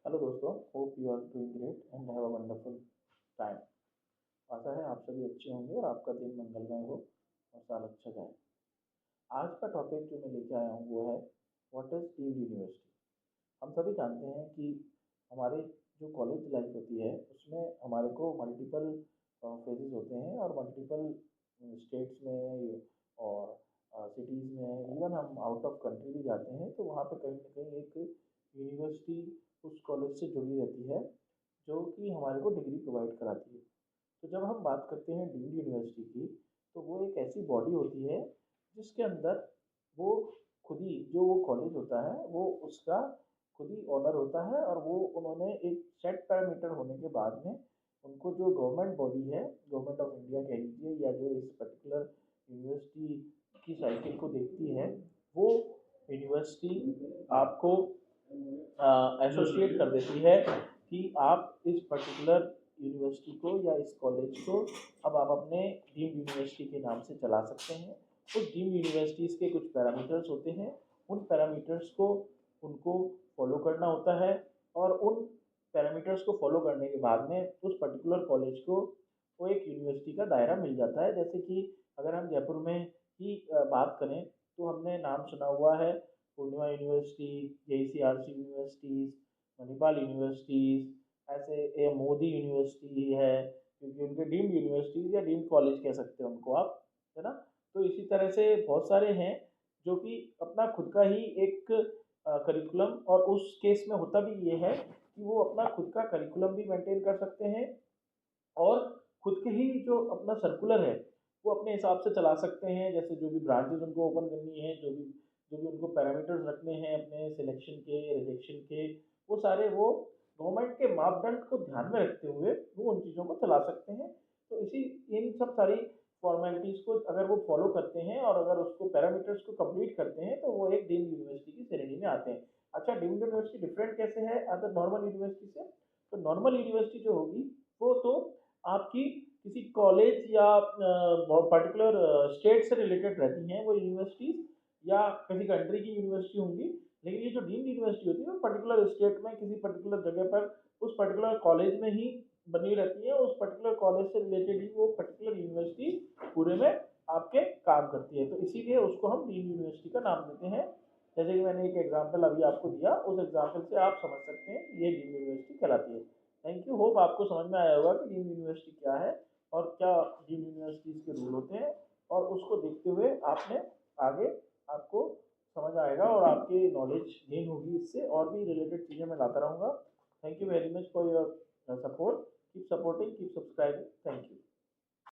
Hello दोस्तों, hope you are doing great and have a wonderful time. आशा है आप सभी अच्छे होंगे और आपका दिन मंगलमय हो और साल अच्छा जाए। आज का टॉपिक जो मैं लेके आया हूँ वो है व्हाट इज़ डीम्ड यूनिवर्सिटी। हम सभी जानते हैं कि हमारे जो कॉलेज लाइफ होती है उसमें हमारे को मल्टीपल फेजेस होते हैं और मल्टीपल स्टेट्स में और सिटीज़ में, इवन हम आउट ऑफ कंट्री भी जाते हैं तो वहाँ पे कहीं ना कहीं एक यूनिवर्सिटी उस कॉलेज से जुड़ी रहती है जो कि हमारे को डिग्री प्रोवाइड कराती है। तो जब हम बात करते हैं डीम्ड यूनिवर्सिटी की, तो वो एक ऐसी बॉडी होती है जिसके अंदर वो खुद ही जो वो कॉलेज होता है वो उसका खुद ही ऑनर होता है, और वो उन्होंने एक सेट पैरामीटर होने के बाद में उनको जो गवर्नमेंट बॉडी है, गवर्नमेंट ऑफ इंडिया कह लीजिए, या जो इस पर्टिकुलर यूनिवर्सिटी की साइकिल को देखती है, वो यूनिवर्सिटी आपको एसोसिएट कर देती है कि आप इस पर्टिकुलर यूनिवर्सिटी को या इस कॉलेज को अब आप अपने डीम्ड यूनिवर्सिटी के नाम से चला सकते हैं। उस डीम्ड यूनिवर्सिटीज़ के कुछ पैरामीटर्स होते हैं, उन पैरामीटर्स को उनको फॉलो करना होता है, और उन पैरामीटर्स को फॉलो करने के बाद में उस पर्टिकुलर कॉलेज को वो एक यूनिवर्सिटी का दायरा मिल जाता है। जैसे कि अगर हम जयपुर में ही बात करें तो हमने नाम सुना हुआ है Poornima university, JCRC universities, Manipal universities, ऐसे ए मोदी यूनिवर्सिटी है, क्योंकि उनके डीम्ड यूनिवर्सिटीज़ या डीम्ड कॉलेज कह सकते हैं उनको आप, है ना। तो इसी तरह से बहुत सारे हैं जो कि अपना खुद का ही एक करिकुलम, और उस केस में होता भी ये है कि वो अपना खुद का करिकुलम भी मेंटेन कर सकते हैं और खुद के ही जो अपना सर्कुलर है वो अपने हिसाब से चला सकते हैं। जैसे जो भी ब्रांचेज उनको ओपन करनी है, जो भी उनको पैरामीटर्स रखने हैं अपने सिलेक्शन के, रिजेक्शन के, वो सारे वो गवर्नमेंट के मापदंड को ध्यान में रखते हुए वो उन चीज़ों को चला सकते हैं। तो इसी इन सब सारी फॉर्मेलिटीज़ को अगर वो फॉलो करते हैं और अगर उसको पैरामीटर्स को कंप्लीट करते हैं तो वो एक डीम्ड यूनिवर्सिटी की श्रेणी में आते हैं। अच्छा, डीम्ड यूनिवर्सिटी डिफरेंट कैसे है अदर नॉर्मल यूनिवर्सिटी से? तो नॉर्मल यूनिवर्सिटी जो होगी वो तो आपकी किसी कॉलेज या पर्टिकुलर स्टेट से रिलेटेड रहती हैं वो यूनिवर्सिटीज़, या किसी कंट्री की यूनिवर्सिटी होंगी। लेकिन ये जो डीम्ड यूनिवर्सिटी होती है वो पर्टिकुलर स्टेट में किसी पर्टिकुलर जगह पर उस पर्टिकुलर कॉलेज में ही बनी रहती है, उस पर्टिकुलर कॉलेज से रिलेटेड ही वो पर्टिकुलर यूनिवर्सिटी पूरे में आपके काम करती है। तो इसीलिए उसको हम डीम्ड यूनिवर्सिटी का नाम देते हैं। जैसे कि मैंने एक एग्जाम्पल अभी आपको दिया, उस एग्जाम्पल से आप समझ सकते हैं कि ये डीम्ड यूनिवर्सिटी कहलाती है। थैंक यू, होप आपको समझ में आया होगा कि डीम्ड यूनिवर्सिटी क्या है और क्या डीम्ड यूनिवर्सिटीज़ के रूल होते हैं, और उसको देखते हुए आपने आगे आपको समझ आएगा और आपकी नॉलेज गेन होगी। इससे और भी रिलेटेड चीज़ें मैं लाता रहूँगा। Thank you very much for your support. Keep supporting, keep subscribing. Thank you.